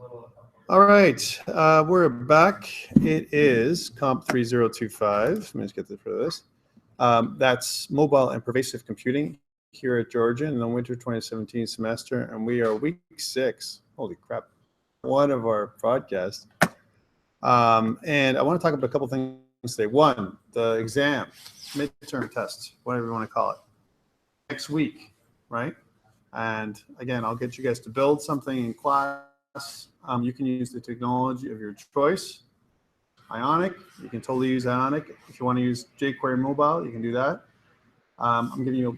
All right, we're back. It is COMP3025. Let me just get rid of this. That's mobile and pervasive computing here at Georgia in the winter 2017 semester, and we are week 6. Holy crap. One of our podcasts. And I want to talk about a couple things today. One, the exam, midterm test, whatever you want to call it, next week, right? And again, I'll get you guys to build something in class. You can use the technology of your choice. Ionic, you can totally use Ionic. If you want to use jQuery Mobile, you can do that. I'm giving you a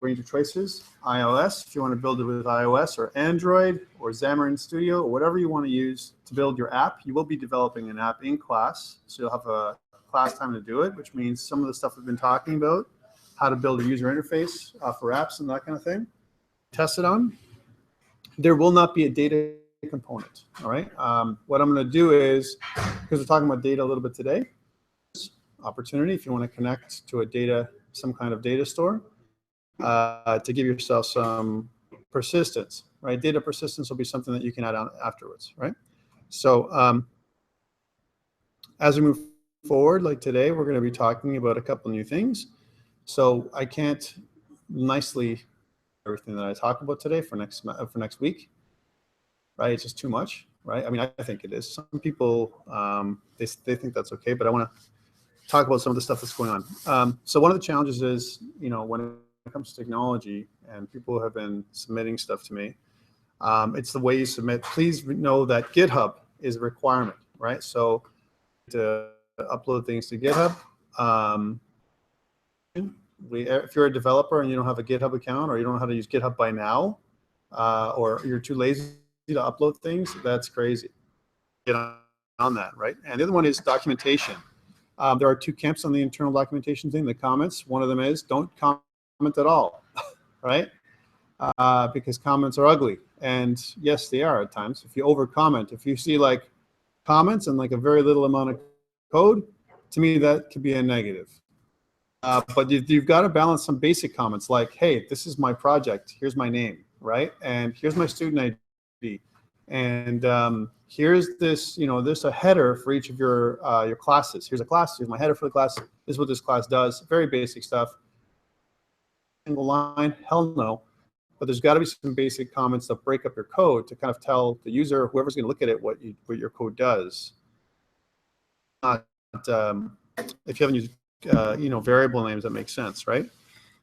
range of choices. iOS, if you want to build it with iOS or Android or Xamarin Studio or whatever you want to use to build your app. You will be developing an app in class, so you'll have a class time to do it, which means some of the stuff we've been talking about, how to build a user interface for apps and that kind of thing, test it on. There will not be a data component, all right? What I'm going to do is, because we're talking about data a little bit today, opportunity if you want to connect to a data, some kind of data store, to give yourself some persistence, right? Data persistence will be something that you can add on afterwards, right? So as we move forward, like today, we're going to be talking about a couple new things. So I can't nicely everything that I talk about today for next week, right? It's just too much, right? I mean, I think it is. Some people, they think that's okay, but I want to talk about some of the stuff that's going on. So one of the challenges is, you know, when it comes to technology, and people have been submitting stuff to me, it's the way you submit. Please know that GitHub is a requirement, right? So to upload things to GitHub, if you're a developer and you don't have a GitHub account, or you don't know how to use GitHub by now, or you're too lazy to upload things, that's crazy. Get on that, right? And the other one is documentation. There are two camps on the internal documentation thing, the comments. One of them is don't comment at all, right? Because comments are ugly. And yes, they are at times. If you over comment, if you see like comments and like a very little amount of code, to me, that could be a negative. But you've got to balance some basic comments like, hey, this is my project. Here's my name, right? And here's my student ID. And here's this, you know, there's a header for each of your classes. Here's a class. Here's my header for the class. This is what this class does. Very basic stuff. Single line, hell no. But there's got to be some basic comments that break up your code to kind of tell the user, whoever's going to look at it, what your code does. Not if you haven't used you know, variable names, that makes sense, right?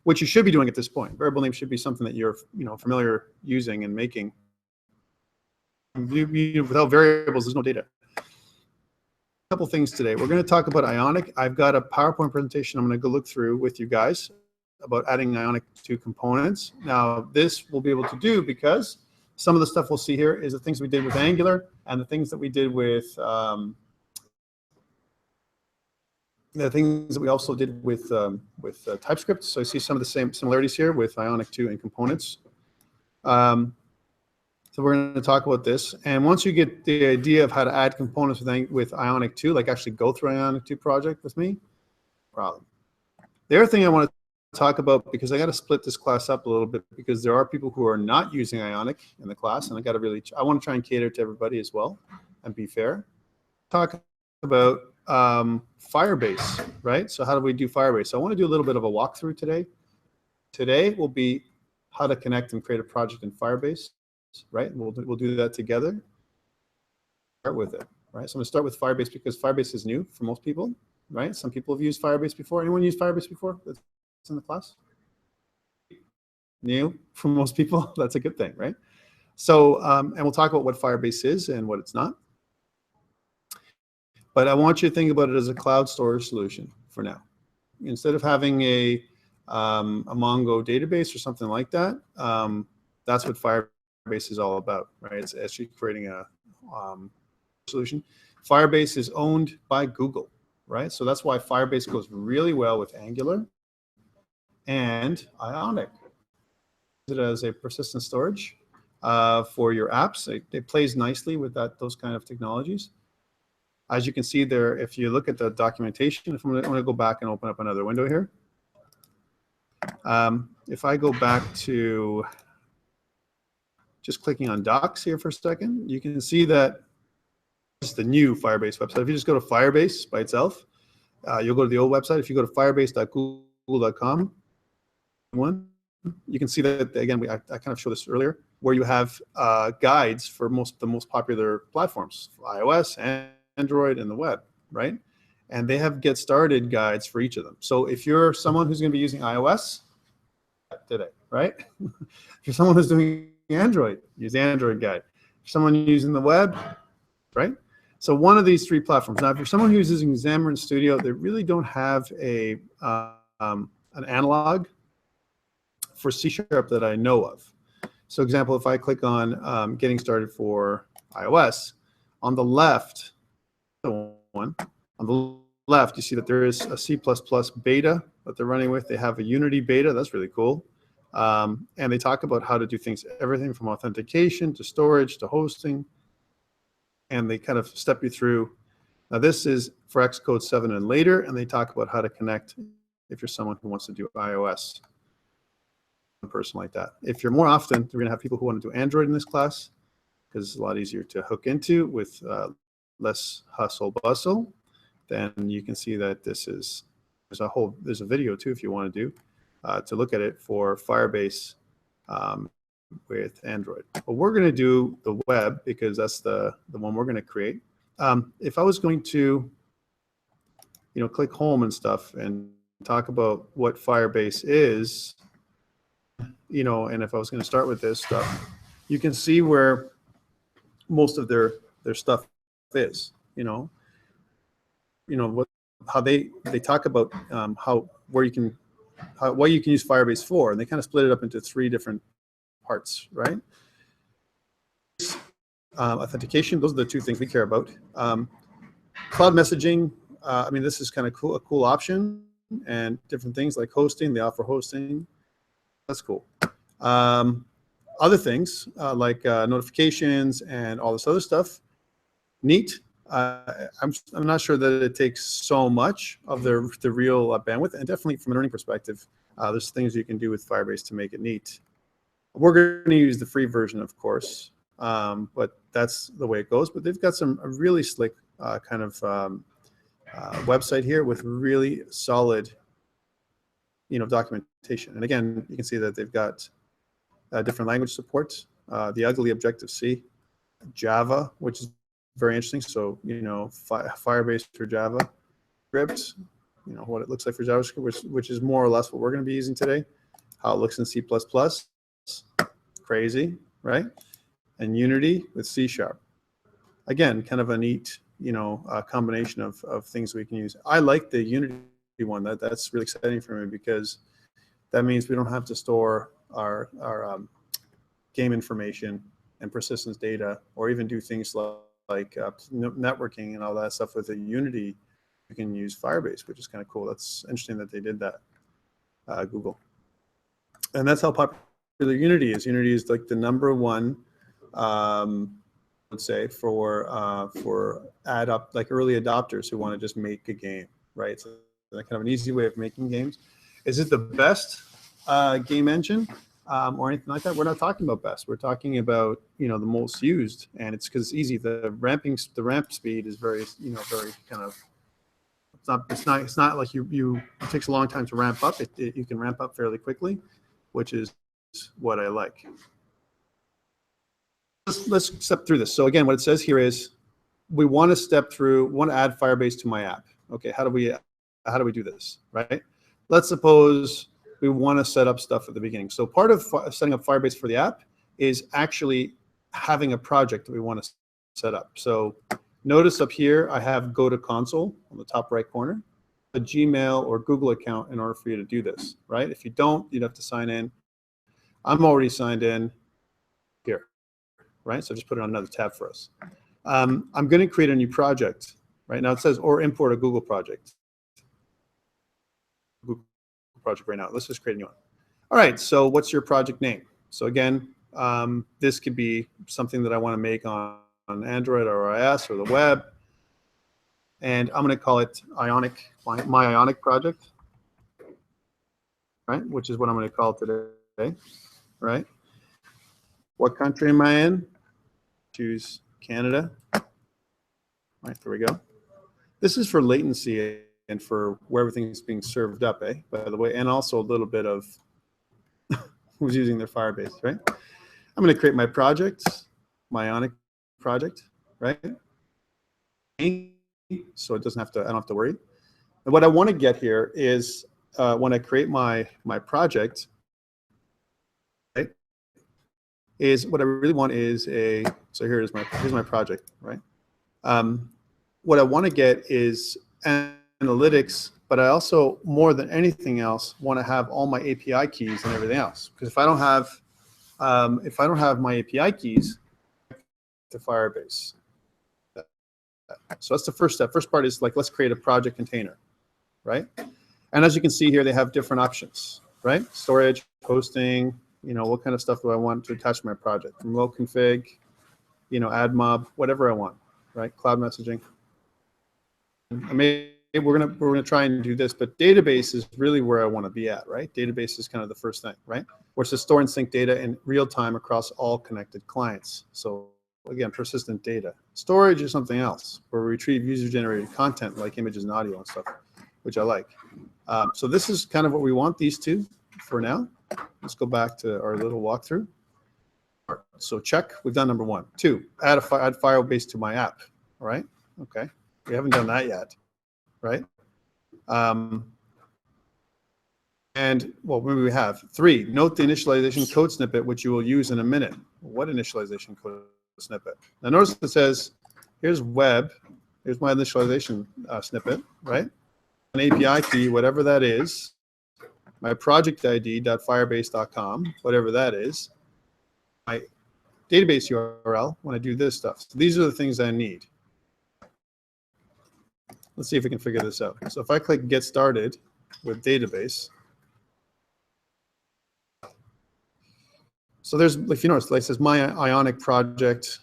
Which you should be doing at this point. Variable names should be something that you're, you know, familiar using and making. Without variables, there's no data. A couple things today. We're going to talk about Ionic. I've got a PowerPoint presentation I'm going to go look through with you guys about adding Ionic to components. Now, this we'll be able to do because some of the stuff we'll see here is the things we did with Angular and the things that we did with the things that we also did with TypeScript. So I see some of the same similarities here with Ionic 2 and components. So we're going to talk about this. And once you get the idea of how to add components with Ionic 2, like actually go through an Ionic 2 project with me, problem. The other thing I want to talk about, because I got to split this class up a little bit, because there are people who are not using Ionic in the class, and I want to try and cater to everybody as well and be fair. Talk about Firebase, right? So how do we do Firebase? So I want to do a little bit of a walkthrough today. Today will be how to connect and create a project in Firebase, right? We'll do that together. Start with it, right? So I'm going to start with Firebase because Firebase is new for most people, right? Some people have used Firebase before. Anyone used Firebase before that's in the class? New for most people. That's a good thing, right? So, and we'll talk about what Firebase is and what it's not. But I want you to think about it as a cloud storage solution for now. Instead of having a Mongo database or something like that, that's what Firebase is all about, right? It's actually creating a solution. Firebase is owned by Google, right? So that's why Firebase goes really well with Angular and Ionic. It as a persistent storage for your apps. It plays nicely with those kind of technologies. As you can see there, if you look at the documentation, I'm going to go back and open up another window here. If I go back to just clicking on docs here for a second, you can see that it's the new Firebase website. If you just go to Firebase by itself, you'll go to the old website. If you go to firebase.google.com, you can see that, again, I kind of showed this earlier, where you have guides for the most popular platforms, iOS, Android, and the web, right? And they have get started guides for each of them. So if you're someone who's going to be using iOS today, right? If you're someone who's doing Android, use the Android guide. If someone using the web, right? So one of these three platforms. Now, if you're someone who's using Xamarin Studio, they really don't have an analog for C# that I know of. So example, if I click on getting started for iOS, on the left, on the left, you see that there is a C++ beta that they're running with. They have a Unity beta. That's really cool. And they talk about how to do things, everything from authentication to storage to hosting. And they kind of step you through. Now, this is for Xcode 7 and later, and they talk about how to connect if you're someone who wants to do iOS, a person like that. If you're more often, we're going to have people who want to do Android in this class because it's a lot easier to hook into with less hustle bustle. Then you can see that there's a video too if you want to do to look at it for Firebase with Android. But we're going to do the web because that's the one we're going to create. If I was going to, click home and stuff and talk about what Firebase is, and if I was going to start with this stuff, you can see where most of their stuff is. How they talk about what you can use Firebase for, and they kind of split it up into three different parts, right? Authentication, those are the two things we care about. Cloud messaging, this is kind of cool, a cool option, and different things like hosting. They offer hosting. That's cool. Other things like notifications and all this other stuff, neat. I'm not sure that it takes so much of the real bandwidth, and definitely from a learning perspective, there's things you can do with Firebase to make it neat. We're going to use the free version, of course, but that's the way it goes. But they've got a really slick kind of website here with really solid, documentation. And again, you can see that they've got different language support, the ugly Objective-C, Java, which is very interesting. So, Firebase for Java script, what it looks like for JavaScript, which is more or less what we're going to be using today. How it looks in C++, crazy, right? And Unity with C#. Again, kind of a neat, combination of things we can use. I like the Unity one. That's really exciting for me because that means we don't have to store our game information and persistence data, or even do things like networking and all that stuff with a Unity. You can use Firebase, which is kind of cool. That's interesting that they did that, Google. And that's how popular Unity is. Unity is like the number one, I would say, for like early adopters who want to just make a game, right? So kind of an easy way of making games. Is it the best game engine or anything like that? We're not talking about best. We're talking about the most used, and it's because it's easy. The ramp speed is very very kind of. It's not like it takes a long time to ramp up. You can ramp up fairly quickly, which is what I like. Let's step through this. So again, what it says here is we want to add Firebase to my app. Okay, how do we do this, right? Let's suppose we want to set up stuff at the beginning. So part of setting up Firebase for the app is actually having a project that we want to set up. So notice up here, I have Go to Console on the top right corner, a Gmail or Google account in order for you to do this, right? If you don't, you'd have to sign in. I'm already signed in here, right? So just put it on another tab for us. I'm going to create a new project. Right now it says, or import a Google project. Google project right now. Let's just create a new one. All right, so what's your project name? So again, this could be something that I want to make on Android or iOS or the web. And I'm going to call it Ionic, my Ionic project, right? Which is what I'm going to call it today, right? What country am I in? Choose Canada. Right, there we go. This is for latency and for where everything's being served up, by the way, and also a little bit of who's using their Firebase, right? I'm going to create my project, my Ionic project, right? So it doesn't have to, I don't have to worry. And what I want to get here is when I create my project, right, is what I really want is so here's my project, right? What I want to get is analytics, but I also, more than anything else, want to have all my API keys and everything else. Because if I don't have my API keys to Firebase, so that's the first step. First part is like, let's create a project container, right? And as you can see here, they have different options, right? Storage, hosting, what kind of stuff do I want to attach to my project? Remote config, add mob, whatever I want, right? Cloud messaging. Maybe we're gonna try and do this, but database is really where I want to be at, right? Database is kind of the first thing, right? Where it's to store and sync data in real time across all connected clients. So again, persistent data. Storage is something else, where we retrieve user-generated content like images and audio and stuff, which I like. So this is kind of what we want, these two for now. Let's go back to our little walkthrough. So check, we've done number 1. 2, add Firebase to my app, all right? Okay, we haven't done that yet, right? And well, maybe we have. 3, note the initialization code snippet, which you will use in a minute. What initialization code snippet? Now notice it says, here's web, here's my initialization snippet, right? An API key, whatever that is, my project ID.firebase.com, whatever that is, my database URL when I do this stuff. So these are the things I need. Let's see if we can figure this out. So if I click Get Started with Database, so there's, if you notice, like it says my Ionic project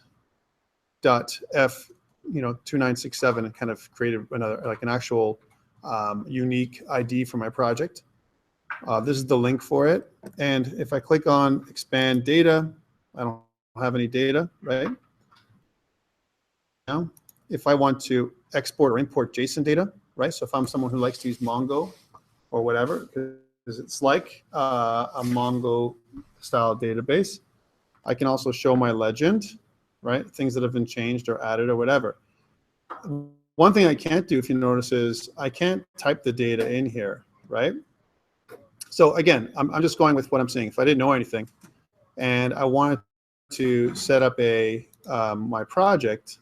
.f 2967, and kind of created another, like an actual unique ID for my project. This is the link for it. And if I click on Expand Data, I don't have any data, right? Now, if I want to export or import JSON data, right? So if I'm someone who likes to use Mongo or whatever, because it's like a Mongo style database, I can also show my legend, right? Things that have been changed or added or whatever. One thing I can't do, if you notice, is I can't type the data in here, right? So again, I'm just going with what I'm saying. If I didn't know anything and I wanted to set up my project,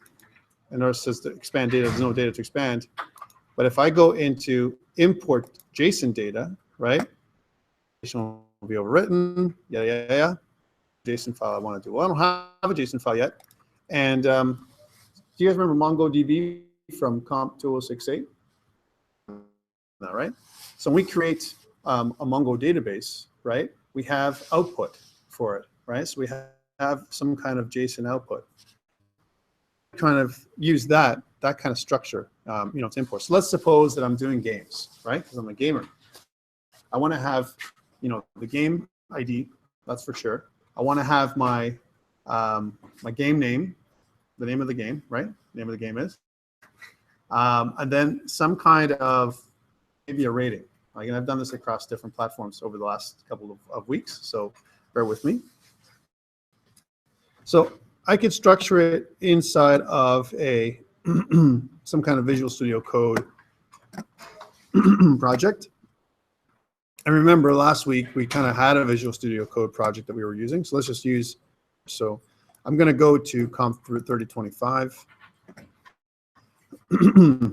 and notice it says to expand data, there's no data to expand. But if I go into import JSON data, right? JSON will be overwritten, yeah. JSON file I want to do. Well, I don't have a JSON file yet. And do you guys remember MongoDB from COMP3025? No, right? So when we create a Mongo database, right? We have output for it, right? So we have some kind of JSON output. Kind of use that kind of structure, to import. So let's suppose that I'm doing games, right? Because I'm a gamer. I want to have, the game ID, that's for sure. I want to have my my game name, the name of the game, right? The name of the game is. And then some kind of, maybe a rating. Like, I've done this across different platforms over the last couple of weeks, so bear with me. So I could structure it inside of a some kind of Visual Studio Code project. And remember, last week we kind of had a Visual Studio Code project that we were using. So let's just use. So I'm going to go to COMP3025.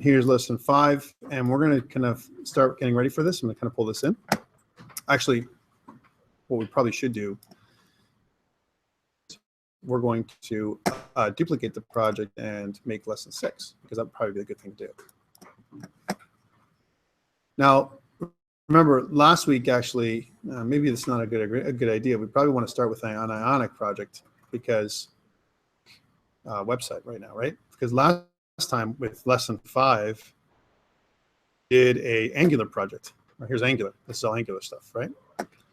Here's lesson 5, and we're going to kind of start getting ready for this. I'm going to kind of pull this in. Actually, what we probably should do, we're going to duplicate the project and make lesson 6, because that would probably be a good thing to do. Now, remember last week, actually, maybe it's not a good idea. We probably want to start with an Ionic project, because website right now, right? Because last time with lesson 5, did a Angular project. Here's Angular. This is all Angular stuff, right?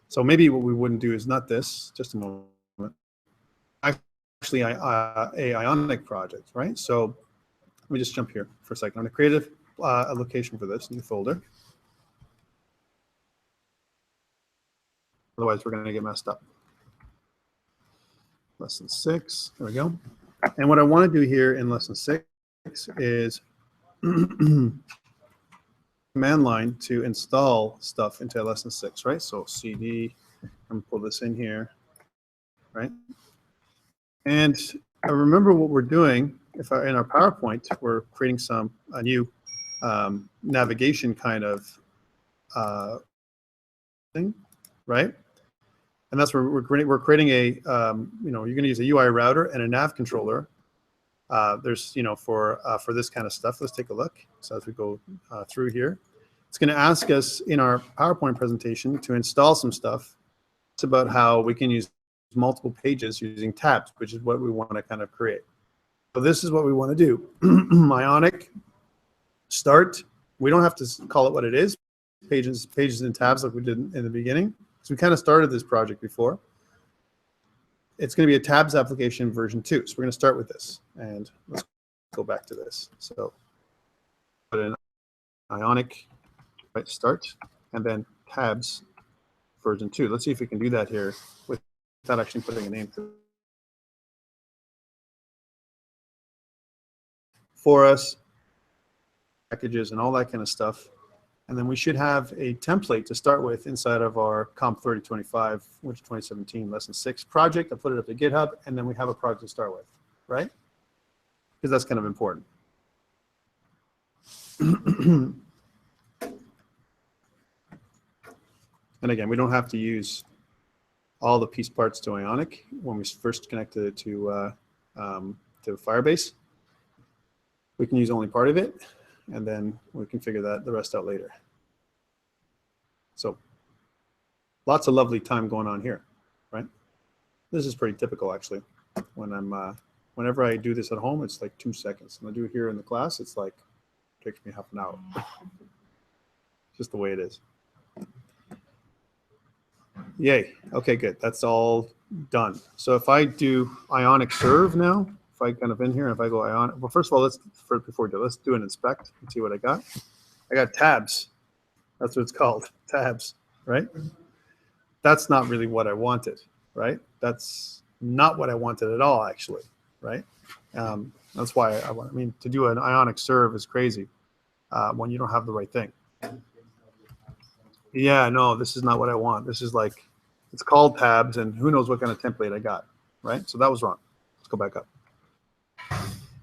So maybe what we wouldn't do is not this. Just a moment. actually a Ionic project, right? So let me just jump here for a second. I'm going to create a location for this new folder. Otherwise, we're going to get messed up. Lesson 6. There we go. And what I want to do here in lesson 6 is command line to install stuff into lesson 6, right? So CD, I'm pull this in here, right? And I remember what we're doing. If in our PowerPoint, we're creating a new navigation kind of thing, right? And that's where we're creating a, you're going to use a UI router and a nav controller. There's, for this kind of stuff. Let's take a look. So as we go through here, it's going to ask us in our PowerPoint presentation to install some stuff. It's about how we can use multiple pages using tabs, which is what we want to kind of create. So this is what we want to do. Ionic start. We don't have to call it what it is. Pages and tabs like we did in the beginning. So we kind of started this project before. It's going to be a tabs application version 2. So we're going to start with this. And let's go back to this. So put in Ionic, right, start, and then tabs version 2. Let's see if we can do that here without actually putting a name to it. For us, packages and all that kind of stuff. And then we should have a template to start with inside of our COMP3025, which 2017 lesson 6 project. I put it up to GitHub, and then we have a project to start with, right? Because that's kind of important. And again, we don't have to use all the piece parts to Ionic when we first connected it to Firebase. We can use only part of it, and then we can figure the rest out later. So lots of lovely time going on here, right? This is pretty typical, actually. Whenever I do this at home, it's like 2 seconds. When I do it here in the class, it's like, it takes me half an hour. Just the way it is. Yay. Okay, good. That's all done. So if I do Ionic serve now, if I kind of in here, if I go Ionic, well, first of all, before we do, let's do an inspect and see what I got. I got tabs. That's what it's called, tabs, right? That's not really what I wanted, right? That's not what I wanted at all, actually, right? That's why I mean, to do an Ionic serve is crazy when you don't have the right thing. Yeah, no, this is not what I want. This is like, it's called tabs, and who knows what kind of template I got, right? So that was wrong. Let's go back up.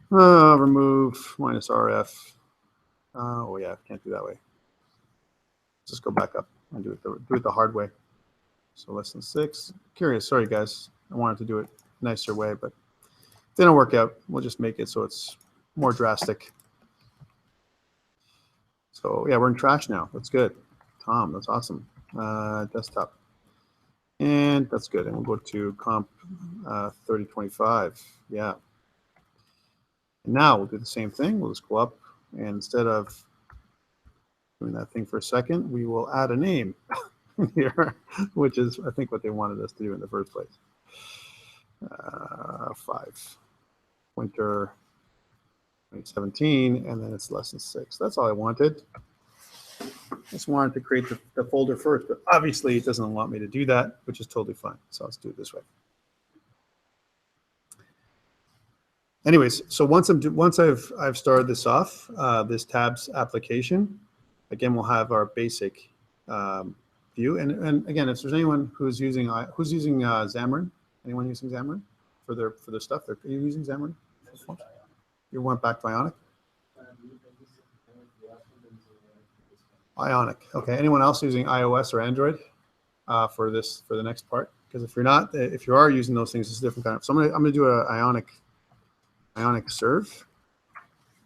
Remove minus RF. Oh yeah, can't do that way. Just go back up and do it the hard way. So lesson 6. Curious, sorry guys. I wanted to do it a nicer way, but if they don't work out, we'll just make it so it's more drastic. So yeah, we're in trash now. That's good. Tom, that's awesome. Desktop. And that's good. And we'll go to COMP3025. Yeah. And now we'll do the same thing. We'll just go up, and instead of doing that thing for a second, we will add a name here, which is, I think, what they wanted us to do in the first place. 5. Winter 2017, and then it's lesson 6. That's all I wanted. Just wanted to create the folder first, but obviously it doesn't want me to do that, which is totally fine. So let's do it this way. Anyways, so once I've started this off, this tabs application, again, we'll have our basic view. And again, if there's anyone who's using Xamarin, anyone using Xamarin for their stuff, are you using Xamarin? You went back to Ionic? Ionic. Okay. Anyone else using iOS or Android for the next part? Because if you're not, if you are using those things, it's a different kind of. So I'm gonna do an Ionic serve,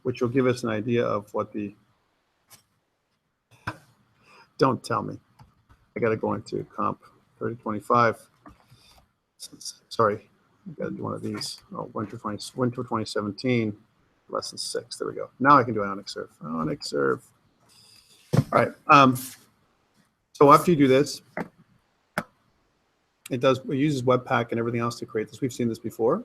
which will give us an idea of what the. Don't tell me. I got to go into COMP3025. Sorry, I got to do one of these. Oh, winter 2017, lesson 6. There we go. Now I can do Ionic serve. Ionic serve. All right. So after you do this, it uses Webpack and everything else to create this. We've seen this before.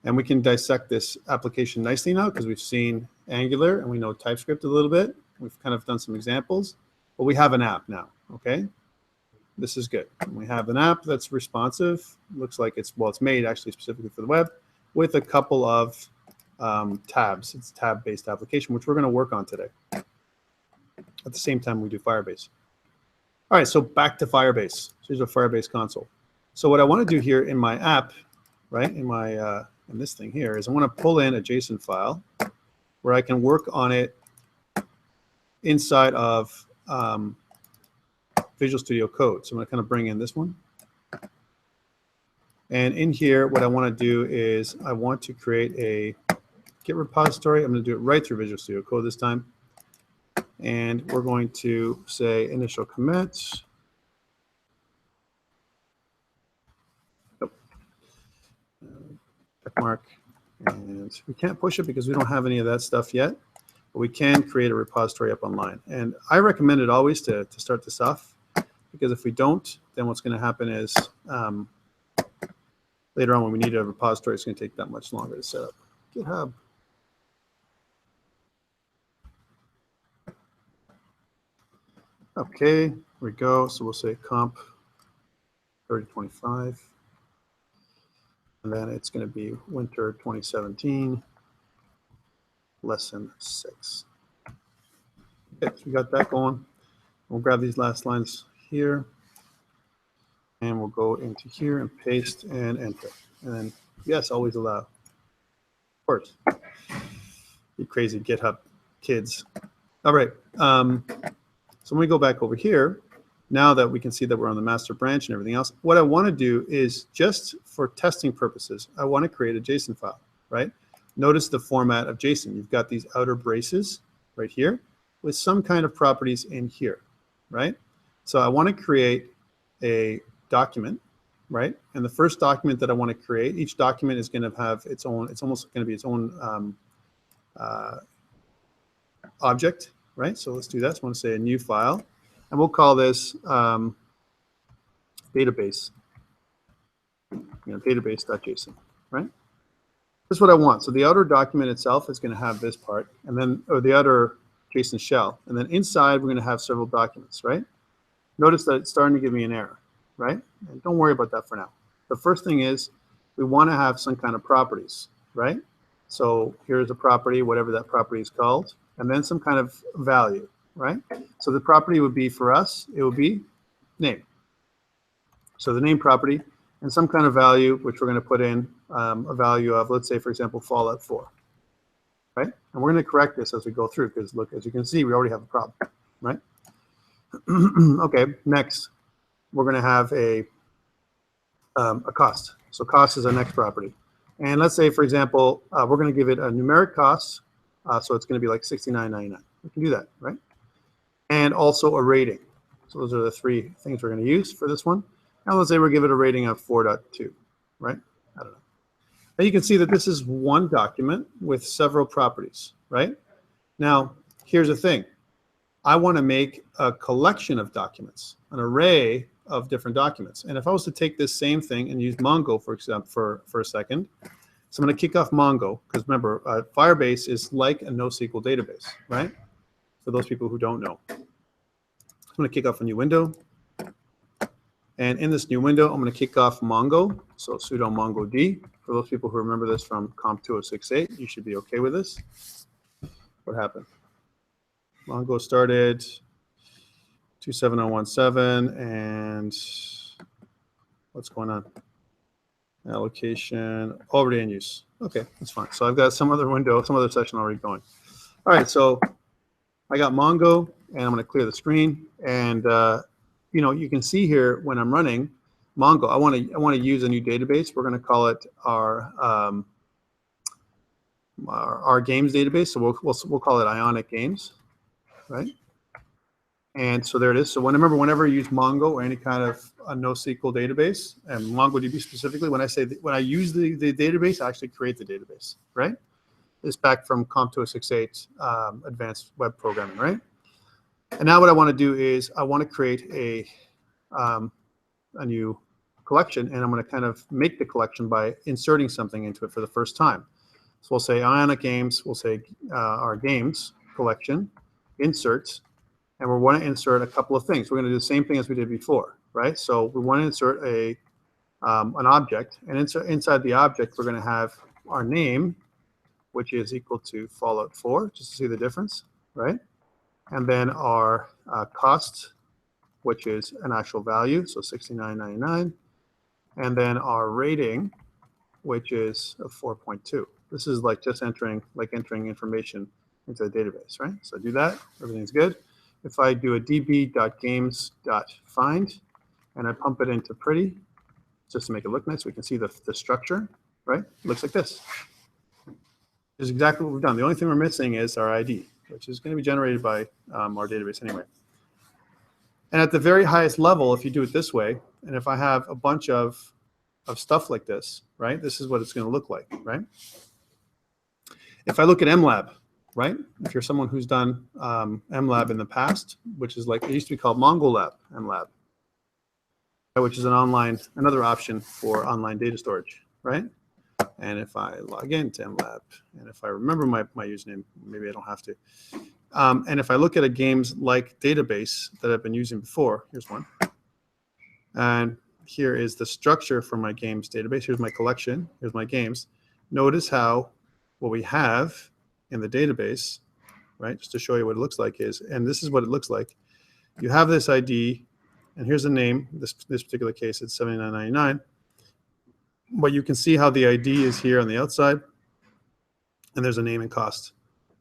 And we can dissect this application nicely now because we've seen Angular and we know TypeScript a little bit. We've kind of done some examples, but we have an app now, okay? This is good. We have an app that's responsive. Looks like it's, well, it's made actually specifically for the web with a couple of tabs. It's a tab-based application, which we're going to work on today. At the same time we do Firebase. All right, so back to Firebase. Here's a Firebase console. So what I want to do here in my app, right, in my in this thing here, is I want to pull in a JSON file where I can work on it inside of Visual Studio Code. So I'm going to kind of bring in this one. And in here, what I want to do is I want to create a Git repository. I'm going to do it right through Visual Studio Code this time. And we're going to say initial commit. Check mark. And we can't push it because we don't have any of that stuff yet. But we can create a repository up online. And I recommend it always to start this off, because if we don't, then what's going to happen is later on when we need a repository, it's going to take that much longer to set up. GitHub. Okay, here we go. So we'll say COMP3025. And then it's going to be winter 2017, lesson 6. Okay, so we got that going. We'll grab these last lines here. And we'll go into here and paste and enter. And then, yes, always allow. Of course. You crazy GitHub kids. All right. So when we go back over here, now that we can see that we're on the master branch and everything else, what I want to do is just for testing purposes, I want to create a JSON file, right? Notice the format of JSON. You've got these outer braces right here with some kind of properties in here, right? So I want to create a document, right? And the first document that I want to create, each document is going to have its own, it's almost going to be its own object, right? So let's do that. So I want to say a new file, and we'll call this database, database.json, right? That's what I want. So the outer document itself is going to have this part, and then, or the outer JSON shell, and then inside we're going to have several documents, right? Notice that it's starting to give me an error, right? And don't worry about that for now. The first thing is we want to have some kind of properties, right? So here's a property, whatever that property is called, and then some kind of value, right? So the property would be, for us, it would be name. So the name property and some kind of value, which we're going to put in a value of, let's say, for example, Fallout 4, right? And we're going to correct this as we go through, because look, as you can see, we already have a problem, right? Okay, next, we're going to have a cost. So cost is our next property. And let's say, for example, we're going to give it a numeric cost. So it's going to be like $69.99. We can do that, right? And also a rating. So those are the three things we're going to use for this one. Now let's say we'll give it a rating of 4.2, right? I don't know. Now you can see that this is one document with several properties, right? Now, here's the thing. I want to make a collection of documents, an array of different documents. And if I was to take this same thing and use Mongo, for example, for a second, so I'm going to kick off Mongo, because remember, Firebase is like a NoSQL database, right? For those people who don't know. I'm going to kick off a new window. And in this new window, I'm going to kick off Mongo. So sudo mongod. For those people who remember this from COMP3025, you should be okay with this. What happened? Mongo started 27017, and what's going on? Allocation already in use. Okay, that's fine. So I've got some other window, some other session already going. All right, so I got Mongo, and I'm going to clear the screen. And you know, you can see here when I'm running Mongo, I want to use a new database. We're going to call it our games database. So we'll call it Ionic Games, right? And so there it is. So whenever you use Mongo or any kind of a NoSQL database, and MongoDB specifically, when I use the database, I actually create the database, right? It's back from COMP3025 advanced web programming, right? And now what I want to do is I want to create a new collection, and I'm going to kind of make the collection by inserting something into it for the first time. So we'll say Ionic Games, we'll say our games collection, insert, and we want to insert a couple of things. We're going to do the same thing as we did before, right? So we want to insert an object, and inside the object, we're going to have our name, which is equal to Fallout 4, just to see the difference, right? And then our cost, which is an actual value, so $69.99. And then our rating, which is a 4.2. This is like just entering information into the database, right? So do that, everything's good. If I do a db.games.find and I pump it into Pretty, just to make it look nice, we can see the structure, right? It looks like this. This is exactly what we've done. The only thing we're missing is our ID, which is going to be generated by our database anyway. And at the very highest level, if you do it this way, and if I have a bunch of stuff like this, right, this is what it's going to look like, right? If I look at MLab, right, if you're someone who's done MLab in the past, which is like, it used to be called MongoLab, MLab, which is another option for online data storage, right? And if I log into MLab, and if I remember my username, maybe I don't have to. And if I look at a games like database that I've been using before, here's one. And here is the structure for my games database. Here's my collection. Here's my games. Notice how what we have in the database, right, just to show you what it looks like is, and this is what it looks like. You have this ID, and here's the name. This particular case, it's $79.99. But you can see how the ID is here on the outside, and there's a name and cost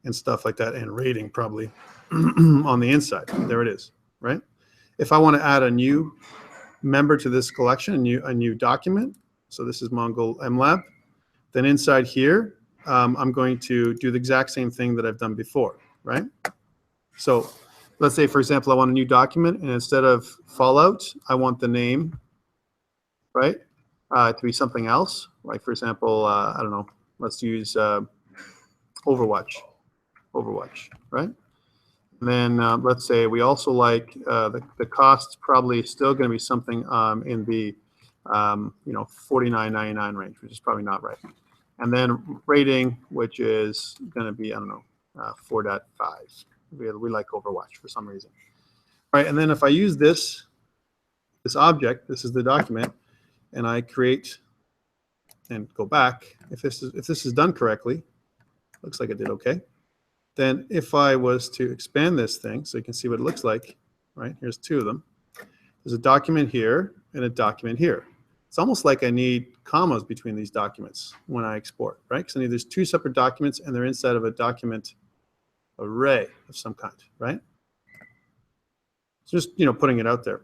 and stuff like that, and rating probably on the inside. There it is, right? If I want to add a new member to this collection, a new document, so this is Mongo MLab, then inside here, I'm going to do the exact same thing that I've done before, right? So let's say, for example, I want a new document, and instead of Fallout, I want the name, right, to be something else. Like, for example, I don't know, let's use Overwatch, right? And then let's say we also like the cost probably still going to be something in the $49.99 range, which is probably not right. And then rating, which is going to be, I don't know, 4.5. We like Overwatch for some reason. All right, and then if I use this object, this is the document, and I create and go back, if this is done correctly, looks like it did okay. Then if I was to expand this thing so you can see what it looks like, right? Here's two of them. There's a document here and a document here. It's almost like I need commas between these documents when I export, right? Because I need there's two separate documents and they're inside of a document array of some kind, right? Just putting it out there.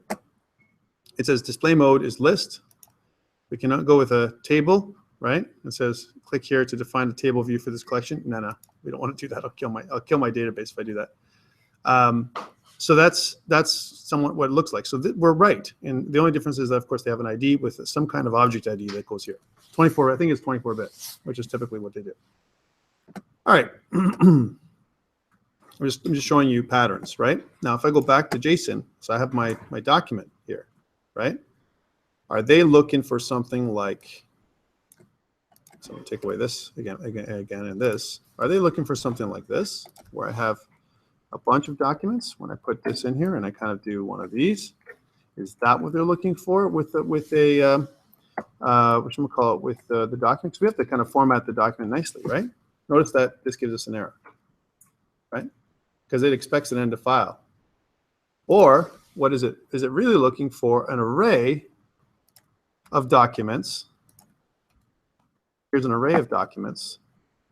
It says display mode is list. We cannot go with a table, right? It says click here to define the table view for this collection. No, we don't want to do that. I'll kill my database if I do that. So that's somewhat what it looks like. So we're right, and the only difference is that of course they have an ID with some kind of object ID that goes here. 24, I think it's 24-bit, which is typically what they do. All right, I'm just showing you patterns, right? Now if I go back to JSON, so I have my document here, right? Are they looking for something like? So I'm going to take away this again, and this. Are they looking for something like this, where I have a bunch of documents? When I put this in here and I kind of do one of these, is that what they're looking for with the what should we call it, with the document? Because we have to kind of format the document nicely, right? Notice that this gives us an error, right? Because it expects an end of file. Or what is it? Is it really looking for an array of documents? Here's an array of documents.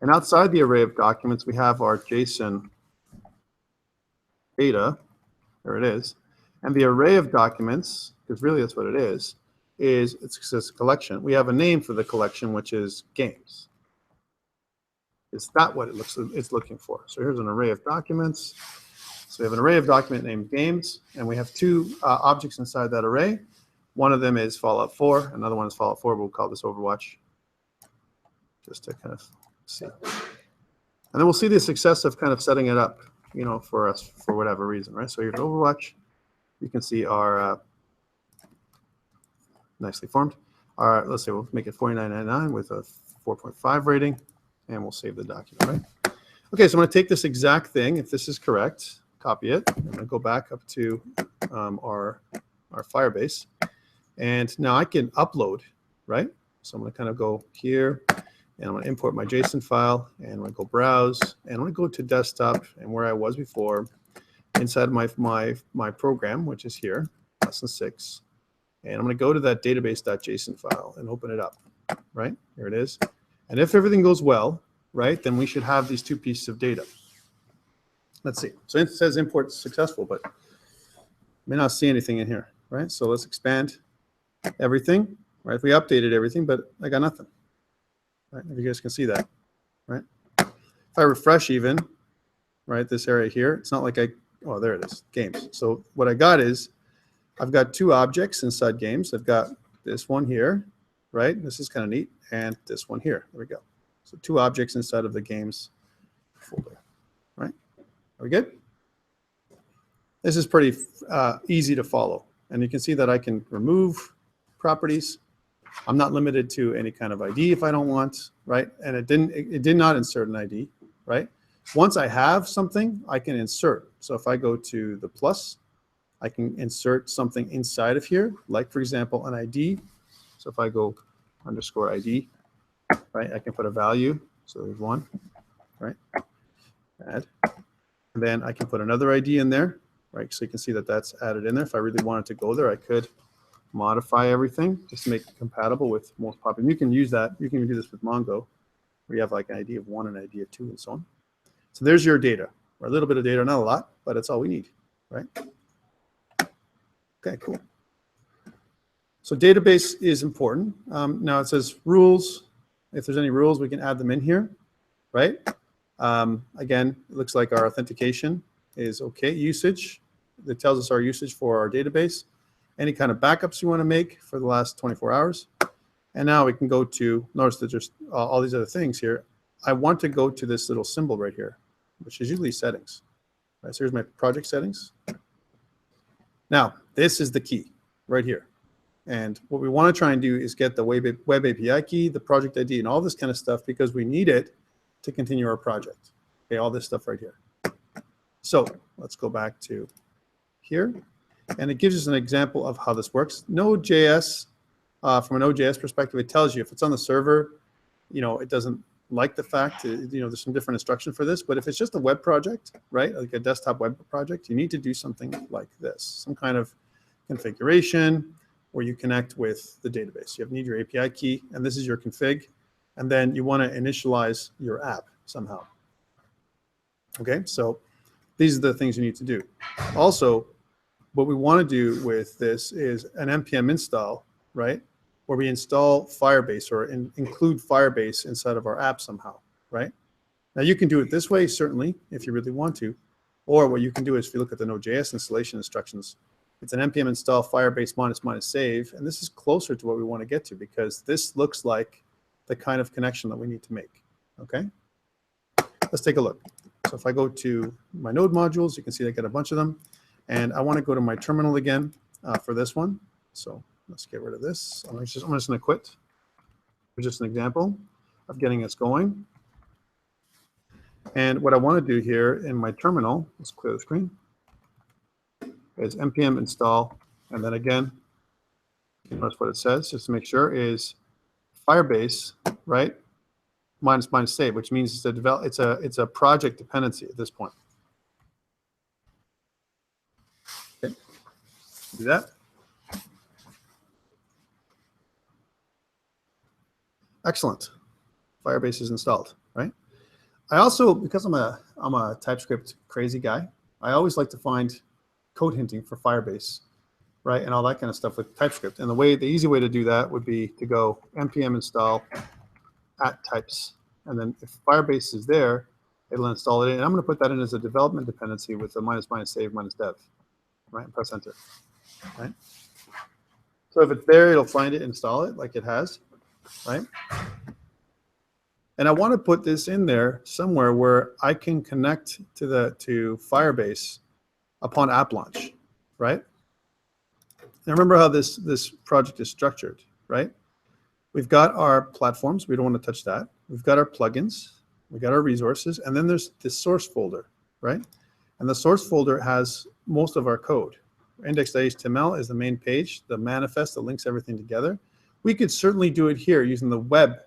And outside the array of documents, we have our JSON data. There it is. And the array of documents, because really that's what it is it's a collection. We have a name for the collection, which is games. Is that what it's looking for? So here's an array of documents. So we have an array of document named games, and we have two objects inside that array. One of them is Fallout 4. Another one is Fallout 4, but we'll call this Overwatch, just to kind of see. And then we'll see the success of kind of setting it up, for us for whatever reason, right? So here's Overwatch. You can see our nicely formed. All right, let's say we'll make it 49.99 with a 4.5 rating, and we'll save the document, right? Okay, so I'm going to take this exact thing, if this is correct, copy it. I'm going to go back up to our Firebase, and now I can upload, right? So I'm going to kind of go here, and I'm going to import my JSON file, and I'm going to go browse, and I'm going to go to desktop, and where I was before, inside my program, which is here, lesson 6, and I'm going to go to that database.json file and open it up, right? Here it is. And if everything goes well, right, then we should have these 2 pieces of data. Let's see. So it says import successful, but may not see anything in here, right? So let's expand everything, right? We updated everything, but I got nothing, right? If you guys can see that, right? If I refresh even, right, this area here, it's not like oh, there it is, games. So what I got is, I've got 2 objects inside games. I've got this one here, right? This is kind of neat, and this one here. There we go. So 2 objects inside of the games folder, right? Are we good? This is pretty easy to follow. And you can see that I can remove properties. I'm not limited to any kind of ID if I don't want, right? And it did not insert an ID, right? Once I have something, I can insert. So if I go to the plus, I can insert something inside of here, like, for example, an ID. So if I go underscore ID, right, I can put a value. So there's 1, right? Add. And then I can put another ID in there, right? So you can see that that's added in there. If I really wanted to go there, I could modify everything just to make it compatible with most popular. You can use that. You can do this with Mongo, where you have like an ID of 1 and an ID of 2 and so on. So there's your data, or a little bit of data, not a lot, but it's all we need, right? Okay, cool. So database is important. Now it says rules. If there's any rules, we can add them in here, right? Again, it looks like our authentication is okay. Usage, it tells us our usage for our database. Any kind of backups you want to make for the last 24 hours. And now we can go to, notice that there's all these other things here. I want to go to this little symbol right here, which is usually settings. Right, so here's my project settings. Now, this is the key right here. And what we want to try and do is get the web API key, the project ID, and all this kind of stuff, because we need it to continue our project. Okay, all this stuff right here. So let's go back to here. And it gives us an example of how this works. Node.js, from a Node.js perspective, it tells you if it's on the server, you know, it doesn't like the fact, you know, there's some different instruction for this. But if it's just a web project, right, like a desktop web project, you need to do something like this, some kind of configuration where you connect with the database. You need your API key, and this is your config. And then you want to initialize your app somehow. Okay, so these are the things you need to do. Also, what we want to do with this is an npm install, right, where we install Firebase or include Firebase inside of our app somehow, right? Now you can do it this way, certainly, if you really want to. Or what you can do is, if you look at the Node.js installation instructions, it's an npm install Firebase -- save, and this is closer to what we want to get to, because this looks like the kind of connection that we need to make, okay? Let's take a look. So if I go to my node modules, you can see I got a bunch of them. And I want to go to my terminal again for this one. So let's get rid of this. I'm just going to quit. For just an example of getting us going. And what I want to do here in my terminal, let's clear the screen, is npm install. And then again, notice what it says, just to make sure, is Firebase, right, -- save, which means it's a project dependency at this point. Okay. Do that. Excellent. Firebase is installed, right? I also, because I'm a TypeScript crazy guy, I always like to find code hinting for Firebase, right, and all that kind of stuff with TypeScript. And the easy way to do that would be to go npm install @types, and then if Firebase is there, it'll install it in. And I'm going to put that in as a development dependency with a -- save -dev, right? And press enter, right? So if it's there, it'll find it, install it like it has, right? And I want to put this in there somewhere where I can connect to Firebase upon app launch, right? Now remember how this project is structured, right? We've got our platforms. We don't want to touch that. We've got our plugins. We got our resources. And then there's this source folder, right? And the source folder has most of our code. Index.html is the main page, the manifest that links everything together. We could certainly do it here using the web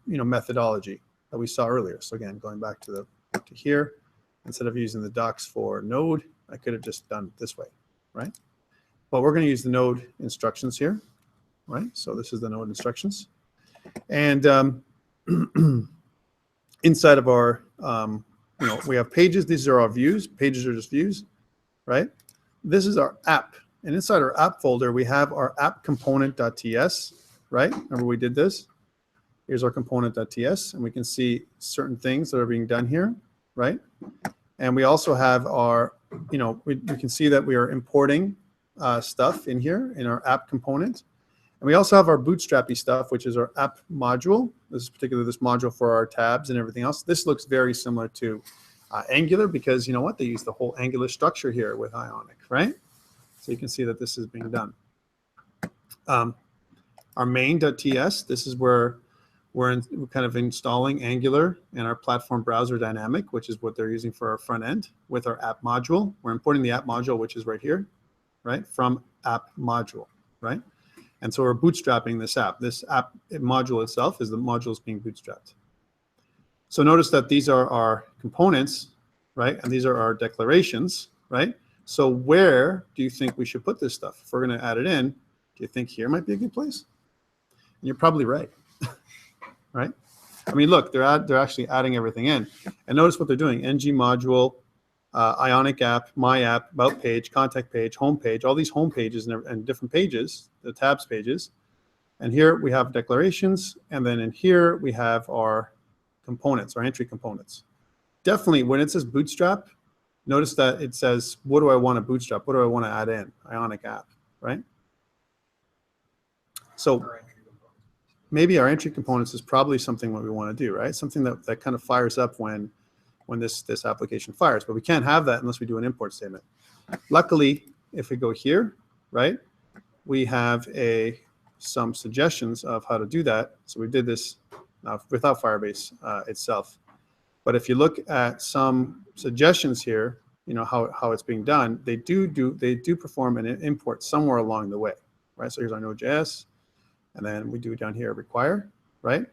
methodology that we saw earlier. So again, going back to here, instead of using the docs for Node, I could have just done it this way, right? But we're going to use the Node instructions here, right? So this is the Node instructions. And inside of our, we have pages. These are our views. Pages are just views, right? This is our app. And inside our app folder, we have our app component.ts, right? Remember we did this? Here's our component.ts, and we can see certain things that are being done here, right? And we also have our, we can see that we are importing stuff in here in our app component. And we also have our bootstrappy stuff, which is our app module. This is particularly this module for our tabs and everything else. This looks very similar to Angular because you know what? They use the whole Angular structure here with Ionic, right? So you can see that this is being done. Our main.ts, this is where we're kind of installing Angular and our platform browser dynamic, which is what they're using for our front end with our app module. We're importing the app module, which is right here, right, from app module, right? And so we're bootstrapping this app. This app module itself is the modules being bootstrapped. So notice that these are our components, right? And these are our declarations, right? So where do you think we should put this stuff? If we're going to add it in, do you think here might be a good place? And you're probably right, right? I mean, look, they're actually adding everything in. And notice what they're doing. NG module, Ionic app, my app, about page, contact page, home page, all these home pages and different pages, the tabs pages. And here we have declarations. And then in here we have our components, our entry components. Definitely when it says bootstrap, notice that it says, what do I want to bootstrap? What do I want to add in? Ionic app, right? So maybe our entry components is probably something what we want to do, right? Something that kind of fires up when this application fires, but we can't have that unless we do an import statement. Luckily, if we go here, right, we have some suggestions of how to do that. So we did this without Firebase itself. But if you look at some suggestions here, how it's being done, they do perform an import somewhere along the way, right? So here's our Node.js, and then we do down here require, right?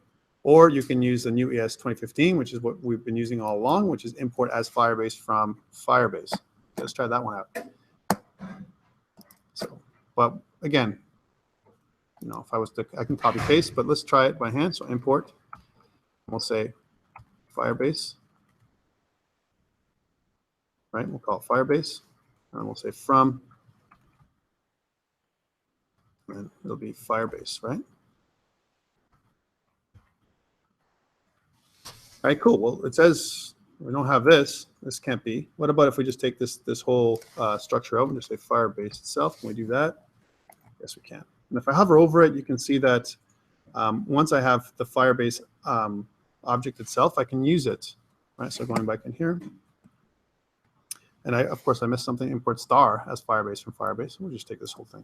Or you can use the new ES 2015, which is what we've been using all along, which is import as Firebase from Firebase. Let's try that one out. So, but again, if I was to, I can copy paste, but let's try it by hand. So import, we'll say Firebase, right? We'll call it Firebase, and we'll say from, and it'll be Firebase, right? All right, cool. Well, it says we don't have this. This can't be. What about if we just take this whole structure out and just say Firebase itself? Can we do that? Yes, we can. And if I hover over it, you can see that once I have the Firebase object itself, I can use it. Right. So going back in here, and of course I missed something. Import star as Firebase from Firebase. We'll just take this whole thing.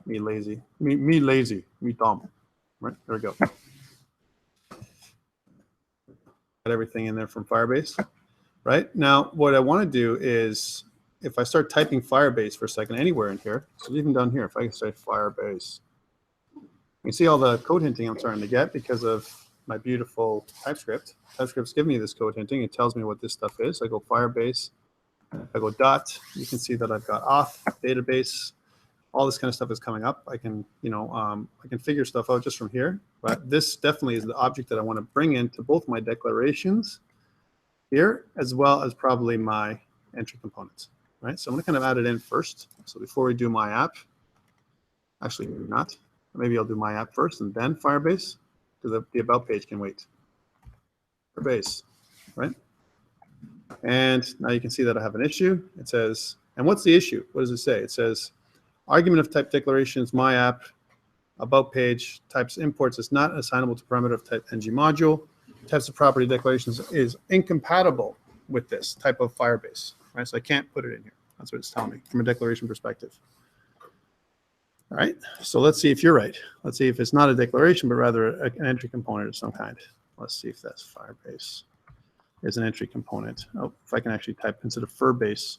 Me lazy. Me lazy. Me dumb. Right. There we go. Everything in there from Firebase. Right now, what I want to do is, if I start typing Firebase for a second anywhere in here, so even down here, if I say Firebase, you can see all the code hinting I'm starting to get because of my beautiful TypeScript. TypeScript's giving me this code hinting. It tells me what this stuff is. I go Firebase, I go dot. You can see that I've got auth, database, all this kind of stuff is coming up. I can, I can figure stuff out just from here. But this definitely is the object that I want to bring into both my declarations here, as well as probably my entry components, right? So I'm going to kind of add it in first. So before we do my app, actually maybe not. Maybe I'll do my app first and then Firebase, because the about page can wait. Firebase, right? And now you can see that I have an issue. It says, and what's the issue? What does it say? It says, argument of type declarations, my app, about page, types imports is not assignable to parameter of type ng module. Types of property declarations is incompatible with this type of Firebase, right? So I can't put it in here. That's what it's telling me from a declaration perspective. All right, so let's see if you're right. Let's see if it's not a declaration, but rather an entry component of some kind. Let's see if that's Firebase. There's an entry component. Oh, if I can actually type instead of Firebase.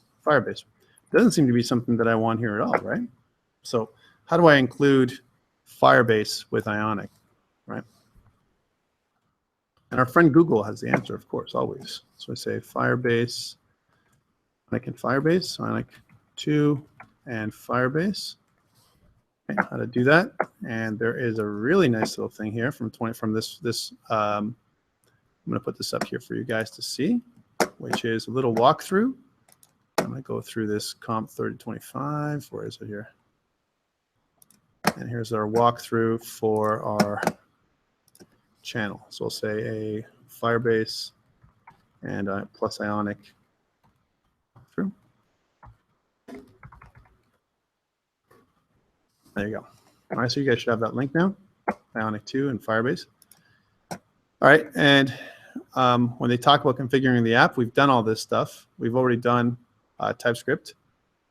Doesn't seem to be something that I want here at all, right? So how do I include Firebase with Ionic, right? And our friend Google has the answer, of course, always. So I say Firebase, Ionic and Firebase, Ionic 2 and Firebase. Okay, how to do that? And there is a really nice little thing here from this. I'm going to put this up here for you guys to see, which is a little walkthrough. I'm going to go through this COMP3025. Where is it here? And here's our walkthrough for our channel. So we'll say a Firebase and plus Ionic through. There you go. All right, so you guys should have that link now, Ionic 2 and Firebase. All right, and when they talk about configuring the app, we've done all this stuff. We've already done TypeScript.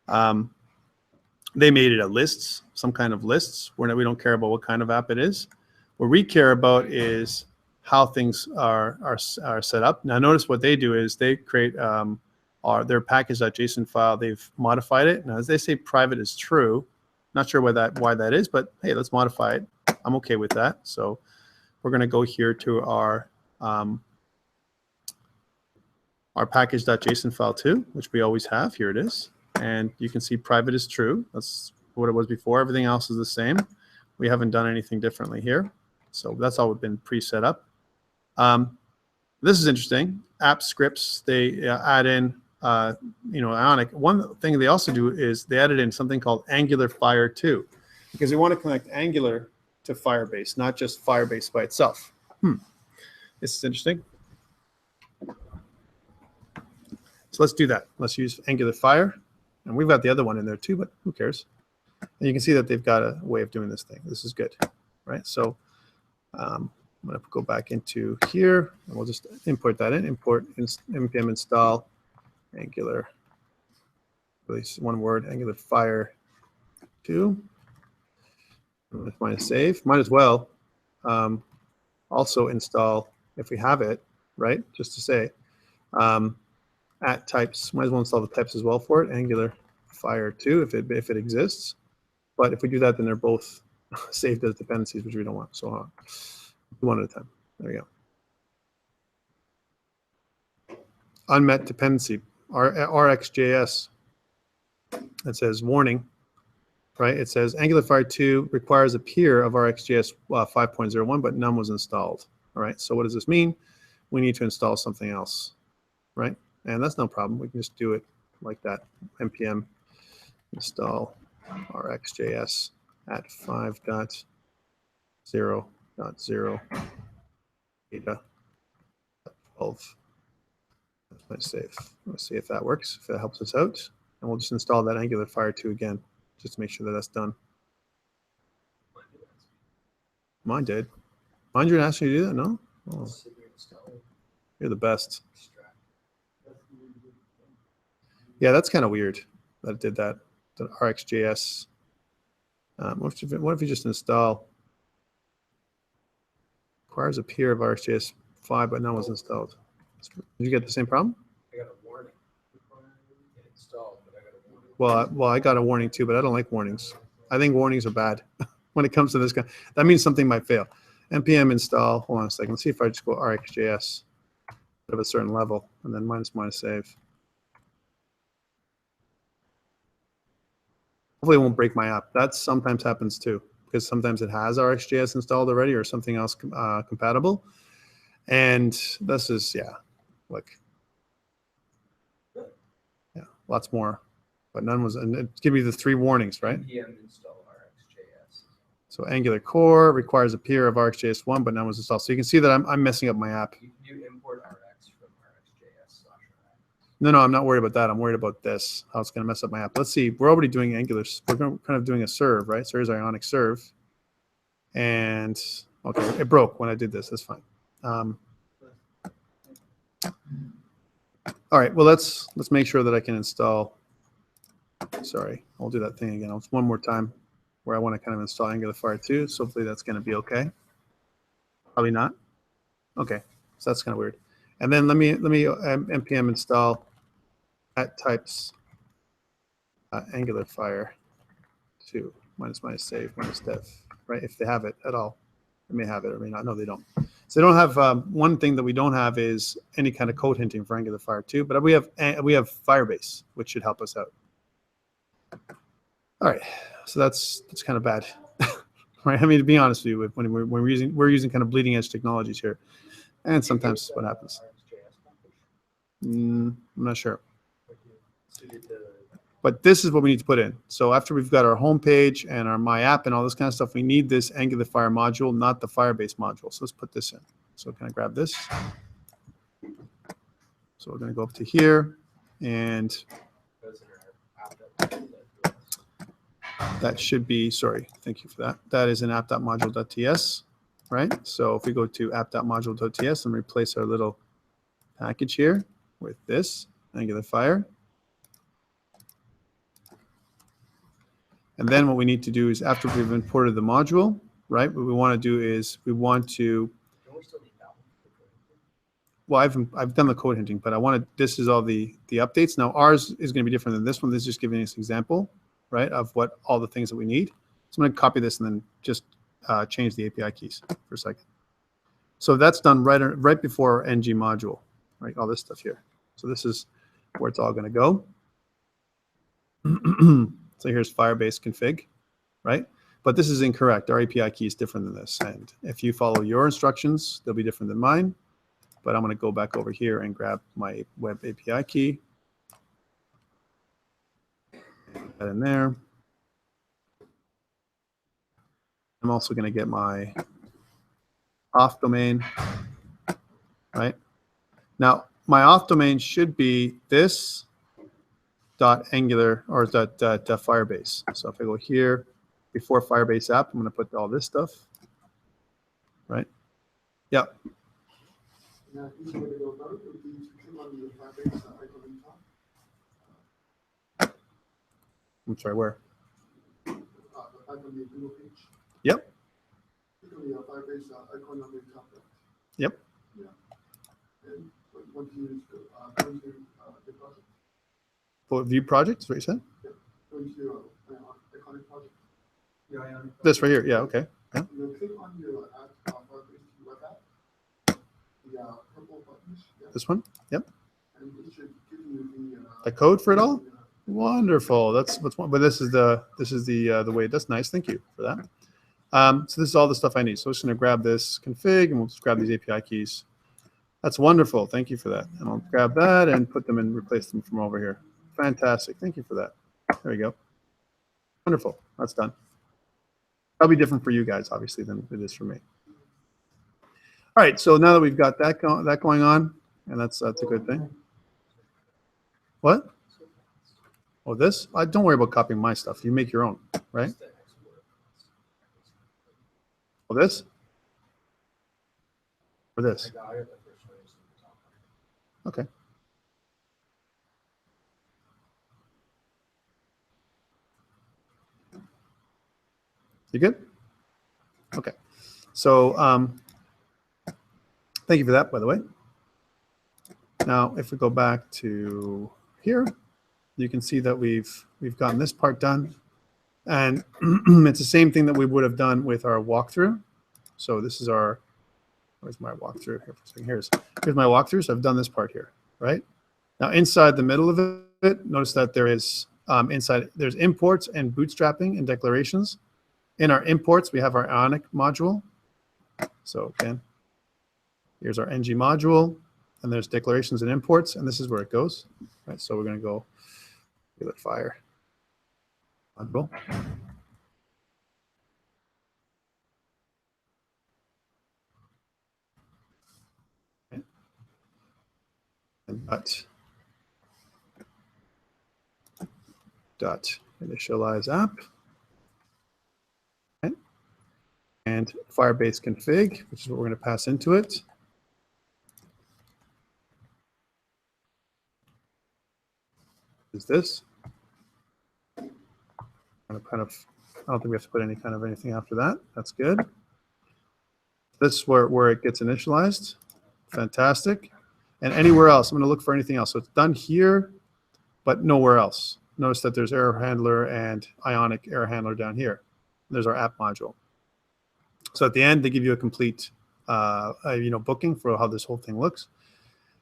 They made it a lists, some kind of lists. We don't care about what kind of app it is. What we care about is how things are set up. Now, notice what they do is they create their package.json file. They've modified it. Now, as they say, private is true. Not sure why that is, but hey, let's modify it. I'm okay with that. So we're going to go here to our package.json file too, which we always have. Here it is. And you can see private is true. That's what it was before. Everything else is the same. We haven't done anything differently here. So that's all been pre-set up. This is interesting. App scripts, they add in, Ionic. One thing they also do is they added in something called Angular Fire 2, because they want to connect Angular to Firebase, not just Firebase by itself. This is interesting. So let's do that. Let's use Angular Fire. And we've got the other one in there too, but who cares? And you can see that they've got a way of doing this thing. This is good, right? So I'm going to go back into here, and we'll just import that in. Import npm install Angular, release one word, Angular Fire 2. -save. Might as well also install, if we have it, right? Just to say, at types, might as well install the types as well for it, Angular Fire 2 if it exists. But if we do that, then they're both saved as dependencies, which we don't want. So one at a time. There we go. Unmet dependency, RxJS. It says warning, right? It says Angular Fire 2 requires a peer of RxJS 5.01, but none was installed. All right, so what does this mean? We need to install something else, right? And that's no problem. We can just do it like that. npm install RxJS at 5.0.0 beta 12. Let's save. Let's see if that works, if that helps us out. And we'll just install that Angular Fire 2 again, just to make sure that that's done. Mine did. Mine didn't ask you to do that, no? Oh. You're the best. Yeah, that's kind of weird that it did that. The RxJS. What if you just install? Requires a peer of RxJS 5, but none was installed. Did you get the same problem? I got a warning. It installed, but I got a warning. Well, I got a warning too, but I don't like warnings. I think warnings are bad when it comes to this guy. That means something might fail. npm install. Hold on a second. Let's see if I just go RxJS of a certain level, and then -save. Hopefully it won't break my app. That sometimes happens too, because sometimes it has RxJS installed already or something else compatible. And this is, look, lots more, but none was, and it give you the 3 warnings, right? npm install RxJS. So Angular core requires a peer of RxJS 1, but none was installed. So you can see that I'm messing up my app. You import Rx from RxJS/Rx. No, I'm not worried about that. I'm worried about this, how it's going to mess up my app. Let's see. We're already doing Angular. We're kind of doing a serve, right? So here's Ionic serve. And, okay, it broke when I did this. That's fine. All right, well, let's make sure that I can install. Sorry, I'll do that thing again. It's one more time. where I want to kind of install Angular Fire 2. So hopefully that's going to be okay. Probably not. Okay, so that's kind of weird. And then let me npm install at types Angular Fire 2 minus save minus dev, right? If they have it at all, they may have it or may not. No, they don't. So they don't have one thing that we don't have is any kind of code hinting for Angular Fire 2, but we have Firebase, which should help us out. All right, so that's kind of bad, right? I mean, to be honest with you, when we're using kind of bleeding edge technologies here, and sometimes what happens. I'm not sure. But this is what we need to put in. So after we've got our home page and our My App and all this kind of stuff, we need this Angular Fire module, not the Firebase module. So let's put this in. So can I grab this? So we're going to go up to here, and that should be, sorry, thank you for that. That is an app.module.ts, right? So if we go to app.module.ts and replace our little package here with this Angular Fire. And then what we need to do is after we've imported the module, right, what we want to do is we want to, well, I've done the code hinting, but I wanted, this is all the updates. Now ours is going to be different than this one. This is just giving us an example, right, of what all the things that we need. So I'm going to copy this and then just change the API keys for a second. So that's done right before our ng module, right, all this stuff here. So this is where it's all going to go. So here's Firebase config, right? But this is incorrect. Our API key is different than this. And if you follow your instructions, they'll be different than mine. But I'm going to go back over here and grab my web API key. Put that in there. I'm also going to get my auth domain, right? Now, my auth domain should be this .angular or .firebase. So if I go here, before Firebase app, I'm going to put all this stuff, right? Yeah. Now, if you were to go about it, would you click on the Firebase icon on top? I'm sorry, where? Back on the Google page. Yep. Click on the Firebase icon on the top left. Yep. Yeah. And once you go into the project. For view projects, what you said? Yeah. Go into iconic project. Yeah, yeah. This right here. Yeah. Okay. Yeah. You click on your Firebase web app. The purple buttons. Yeah. This one. Yep. And it should give you The code for it all. Wonderful. That's what's one. But this is the way. That's nice. Thank you for that. So this is all the stuff I need. So I'm just going to grab this config and we'll just grab these API keys. That's wonderful. Thank you for that. And I'll grab that and put them and replace them from over here. Fantastic. Thank you for that. There we go. Wonderful. That's done. That'll be different for you guys, obviously, than it is for me. All right. So now that we've got that going on, and that's a good thing. What? Oh, this? Don't worry about copying my stuff. You make your own, right? Oh, this? Or this? Okay. You good? Okay. So thank you for that, by the way. Now, if we go back to here, you can see that we've gotten this part done. And it's the same thing that we would have done with our walkthrough. So this is our, where's my walkthrough? Here for a second. Here's my walkthrough. So I've done this part here, right? Now inside the middle of it, notice that there is there's imports and bootstrapping and declarations. In our imports, we have our Ionic module. So again, here's our ng module, and there's declarations and imports, and this is where it goes. Right, so we're going to go Angular Fire module. Okay. And dot initialize app. Okay. And Firebase config, which is what we're going to pass into it. Is this? I'm going to kind of I don't think we have to put any kind of anything after that. That's good. This is where it gets initialized. Fantastic. And anywhere else, I'm going to look for anything else. So it's done here, but nowhere else. Notice that there's error handler and ionic error handler down here. There's our app module. So at the end, they give you a complete booking for how this whole thing looks.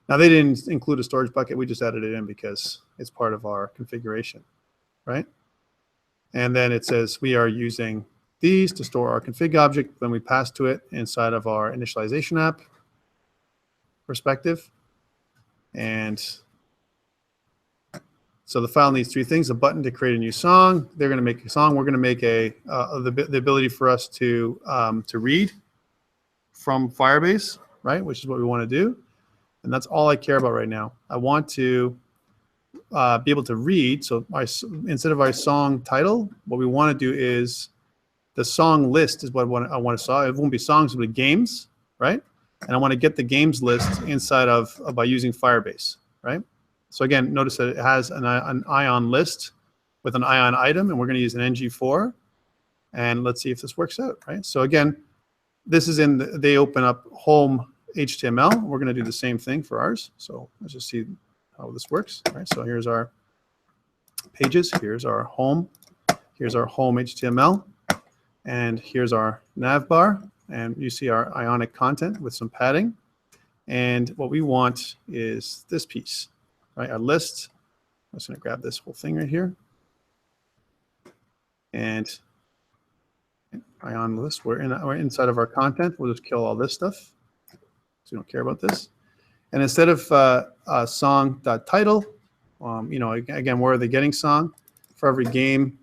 Now, they didn't include a storage bucket. We just added it in because it's part of our configuration, right? And then it says we are using these to store our config object. Then we pass to it inside of our initialization app perspective. And so the file needs three things: a button to create a new song. They're going to make a song. We're going to make the ability for us to read from Firebase, right? Which is what we want to do. And that's all I care about right now. I want to be able to read. So instead of our song title, what we want to do is the song list is what I want to saw. It won't be songs, it'll be games, right? And I want to get the games list inside of by using Firebase, right? So again, notice that it has an ion list with an ion item, and we're going to use an ng4. And let's see if this works out, right? So again, this is they open up home HTML. We're going to do the same thing for ours. So let's just see how this works. All right, so here's our pages. Here's our home. Here's our home HTML. And here's our nav bar. And you see our ionic content with some padding. And what we want is this piece, right? Our list. I'm just going to grab this whole thing right here. And ion list. We're inside of our content. We'll just kill all this stuff. So we don't care about this. And instead of song.title, again, where are they getting song? For every game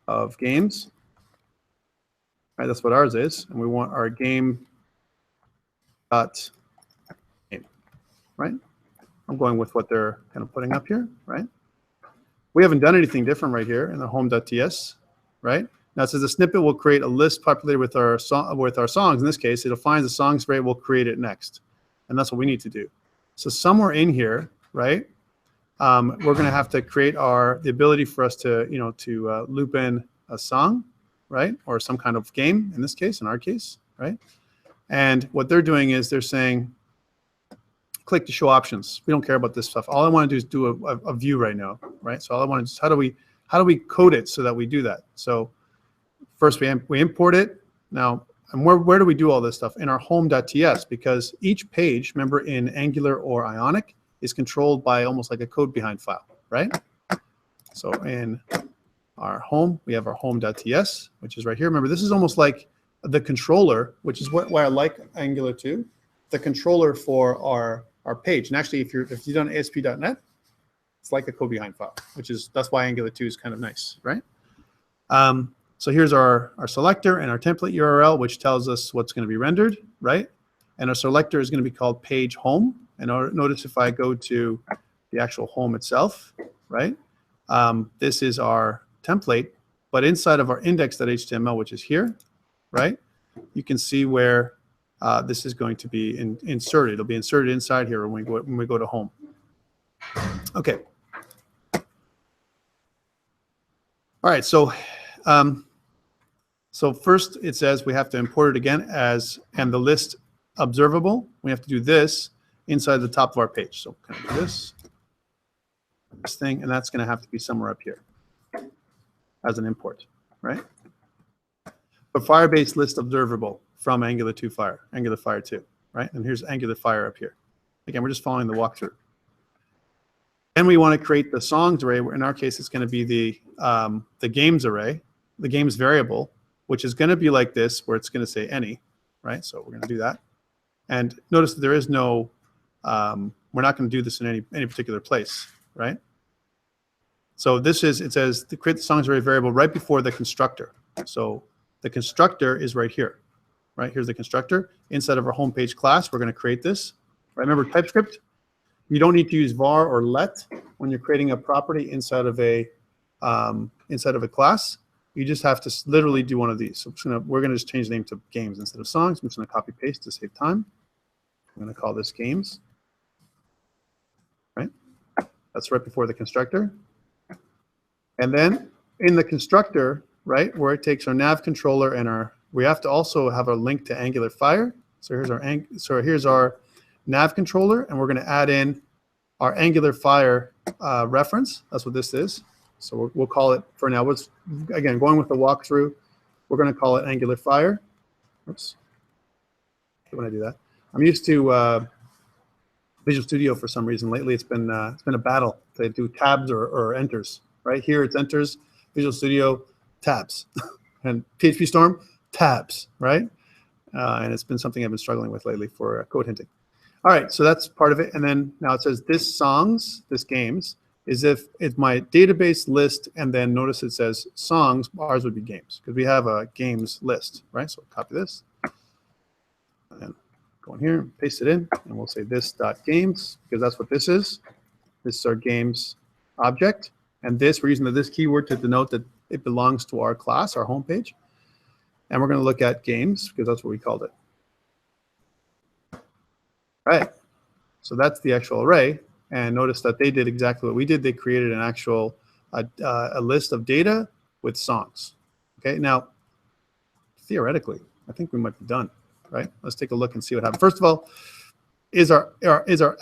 of games. Right, that's what ours is. And we want our game dot game, right? I'm going with what they're kind of putting up here, right? We haven't done anything different right here in the home.ts, right? Now it says the snippet will create a list populated with our songs. In this case, it'll find the songs array, we'll create it next. And that's what we need to do. So somewhere in here, right, we're going to have to create the ability for us to, loop in a song, right, or some kind of game, in this case, in our case, right? And what they're doing is they're saying, click to show options. We don't care about this stuff. All I want to do is do a view right now, right? So all I want to do is how do we code it so that we do that? So first we import it. Now, and where do we do all this stuff? In our home.ts, because each page, remember, in Angular or Ionic is controlled by almost like a code behind file, right? So in our home, we have our home.ts, which is right here. Remember, this is almost like the controller, which is why I like Angular 2, the controller for our page. And actually, if you've done ASP.NET, it's like a code behind file, that's why Angular 2 is kind of nice, right? So here's our selector and our template URL, which tells us what's going to be rendered, right? And our selector is going to be called page home. And notice if I go to the actual home itself, right? This is our template, but inside of our index.html, which is here, right? You can see where this is going to be inserted. It'll be inserted inside here when we go to home. Okay. All right, so first it says we have to import it again and the list observable. We have to do this inside the top of our page. So kind of do this thing, and that's going to have to be somewhere up here as an import, right? But Firebase list observable from Angular 2 Fire, Angular Fire 2, right? And here's Angular Fire up here. Again, we're just following the walkthrough. Then we want to create the songs array. In our case, it's going to be the games array, the games variable, which is going to be like this, where it's going to say any, right? So we're going to do that. And notice that there is no, we're not going to do this in any particular place, right? So it says to create the songs array variable right before the constructor. So the constructor is right here, right? Here's the constructor. Inside of our homepage class, we're going to create this. Right? Remember TypeScript? You don't need to use var or let when you're creating a property inside of a class. You just have to literally do one of these. So we're going to just change the name to games instead of songs. I'm just going to copy paste to save time. I'm going to call this games. Right? That's right before the constructor. And then in the constructor, right, where it takes our nav controller and we have to also have a link to Angular Fire. So here's our nav controller, and we're going to add in our Angular Fire reference. That's what this is. So we'll call it for now. Again, going with the walkthrough, we're going to call it Angular Fire. Oops. When I do that, I'm used to Visual Studio for some reason. Lately, it's been a battle to do tabs or enters. Right here, it's enters. Visual Studio tabs, and PHP Storm tabs. Right, and it's been something I've been struggling with lately for code hinting. All right, so that's part of it. And then now it says this games, is if it's my database list, and then notice it says songs, ours would be games, because we have a games list, right? So copy this, and go in here, paste it in, and we'll say this.games, because that's what this is. This is our games object. And we're using the this keyword to denote that it belongs to our class, our homepage. And we're going to look at games, because that's what we called it. Right, so that's the actual array, and notice that they did exactly what we did. They created an actual a list of data with songs. Okay, now theoretically, I think we might be done. Right, let's take a look and see what happened. First of all, is our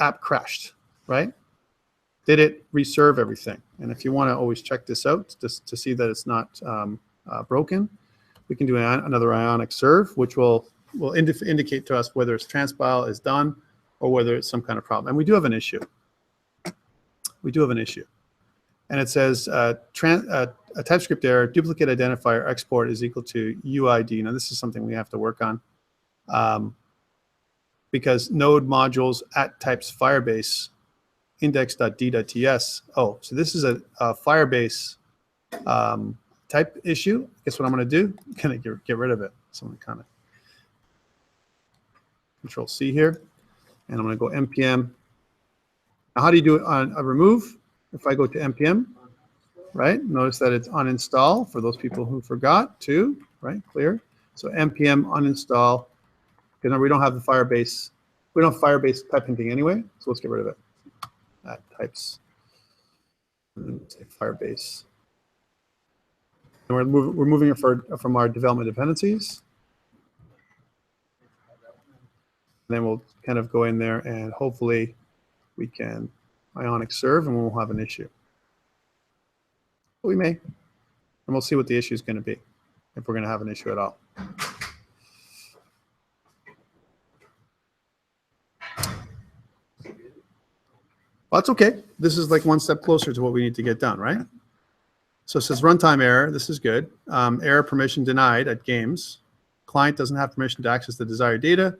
app crashed? Right, did it reserve everything? And if you want to always check this out just to see that it's not broken, we can do another ionic serve, which will indicate to us whether its transpile is done or whether it's some kind of problem. And we do have an issue. We do have an issue. And it says a TypeScript error, duplicate identifier export is equal to UID. Now, this is something we have to work on because node modules at types Firebase index.d.ts. Oh, so this is a Firebase type issue. Guess what I'm going to do? I'm going to get rid of it. So I'm going to kind of Control C here. And I'm going to go npm. Now, how do you do it on a remove? If I go to npm, right? Notice that it's uninstall for those people who forgot to, right? Clear. So npm uninstall, because we don't have the Firebase. We don't have Firebase type hinting anyway, so let's get rid of it. That types. Say Firebase. And we're moving it from our development dependencies. And then we'll kind of go in there and hopefully we can ionic serve and we won't have an issue. But we may. And we'll see what the issue is going to be, if we're going to have an issue at all. Well, that's okay. This is like one step closer to what we need to get done, right? So it says runtime error. This is good. Error permission denied at games. Client doesn't have permission to access the desired data.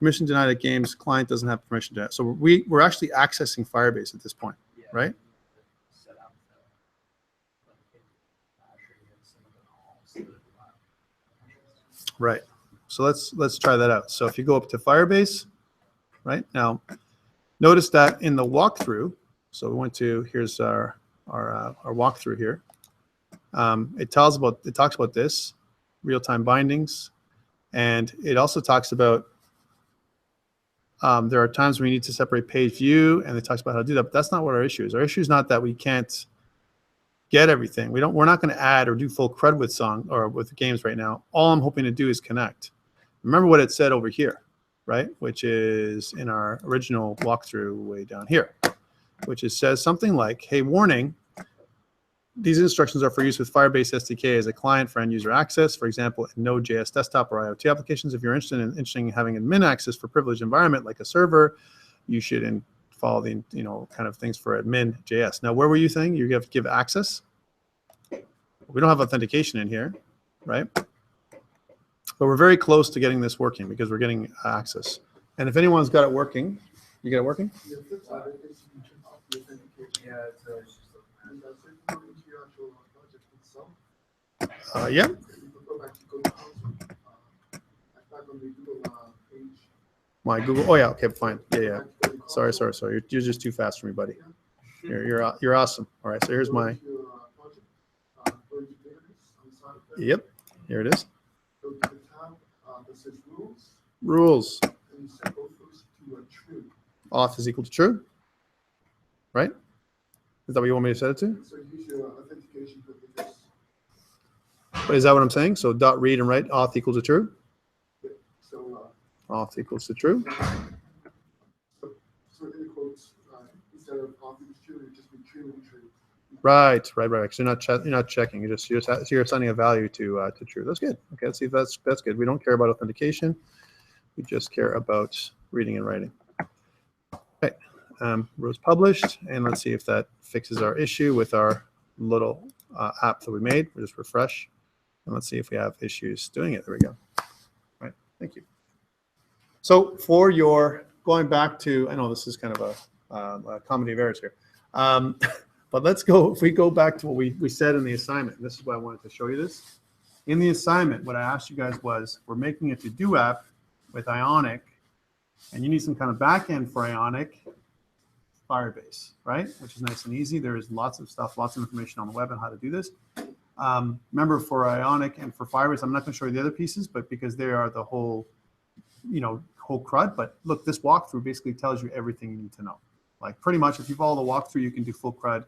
Permission denied at games. Client doesn't have permission to. So we're actually accessing Firebase at this point, right? Right. So let's try that out. So if you go up to Firebase, right now, notice that in the walkthrough. So we went to here's our walkthrough here. It talks about this real-time bindings, and it also talks about there are times when we need to separate page view, and it talks about how to do that. But that's not what our issue is. Our issue is not that we can't get everything. We're not going to add or do full CRUD with song or with games right now. All I'm hoping to do is connect. Remember what it said over here, right? Which is in our original walkthrough way down here, which says something like, hey, warning, these instructions are for use with Firebase SDK as a client for end user access, for example, in Node.js desktop or IoT applications. If you're interested in having admin access for privileged environment like a server, you should follow the kind of things for admin.js. Now, where were you saying you have to give access? We don't have authentication in here, right? But we're very close to getting this working because we're getting access. And if anyone's got it working, you got it working? Yeah. My Google. Oh yeah. Okay. Fine. Yeah. Sorry. You're just too fast for me, buddy. You're awesome. All right. So here's my. Yep. Here it is. Rules. Auth is equal to true. Right? Is that what you want me to set it to? So use your authentication privileges. Is that what I'm saying? So dot read and write auth equals to true. So, Auth equals to true. so in the quotes, instead of auth equals true, it would just be true and true. Right. So you're not checking. You're assigning a value to true. That's good. Okay. Let's see if that's good. We don't care about authentication. We just care about reading and writing. Okay. Rows published, and let's see if that fixes our issue with our little app that we made. We'll just refresh, and let's see if we have issues doing it. There we go. All right. Thank you. So for your going back to, I know this is kind of a comedy of errors here. But let's go, if we go back to what we said in the assignment, this is why I wanted to show you this. In the assignment, what I asked you guys was, we're making a to-do app with Ionic, and you need some kind of backend for Ionic, Firebase, right? Which is nice and easy. There's lots of stuff, lots of information on the web on how to do this. Remember, for Ionic and for Firebase, I'm not going to show you the other pieces, but because they are the whole, whole crud. But look, this walkthrough basically tells you everything you need to know. Like pretty much, if you follow the walkthrough, you can do full crud.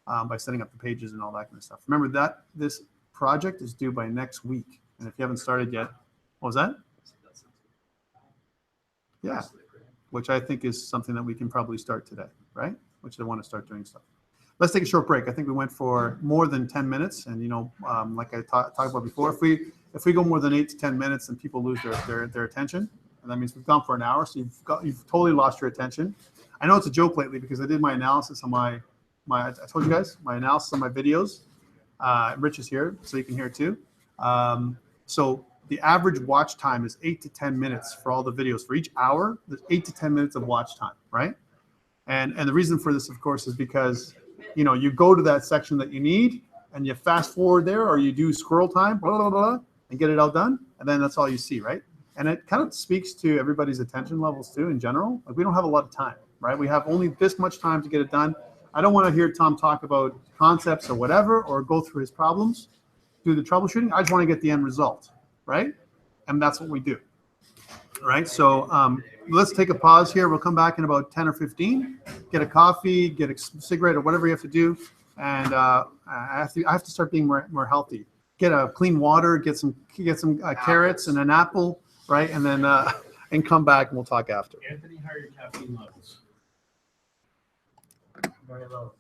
By setting up the pages and all that kind of stuff. Remember that this project is due by next week. And if you haven't started yet, what was that? Yeah, which I think is something that we can probably start today, right? Which I want to start doing stuff. Let's take a short break. I think we went for more than 10 minutes. And, like I talked about before, if we go more than 8 to 10 minutes, then people lose their attention. And that means we've gone for an hour. So you've totally lost your attention. I know it's a joke lately because I did my analysis on I told you guys my analysis on my videos. Rich is here, so you can hear it too. So the average watch time is 8 to 10 minutes for all the videos. For each hour, there's 8 to 10 minutes of watch time, right? And the reason for this, of course, is because you go to that section that you need, and you fast forward there, or you do squirrel time, blah blah blah, and get it all done, and then that's all you see, right? And it kind of speaks to everybody's attention levels too, in general. Like we don't have a lot of time, right? We have only this much time to get it done. I don't want to hear Tom talk about concepts or whatever, or go through his problems, do the troubleshooting. I just want to get the end result, right? And that's what we do, right? So let's take a pause here. We'll come back in about 10 or 15, get a coffee, get a cigarette, or whatever you have to do. And I have to start being more healthy. Get a clean water, get some carrots and an apple, right? And then and come back and we'll talk after. Anthony, how are your caffeine levels? Very low.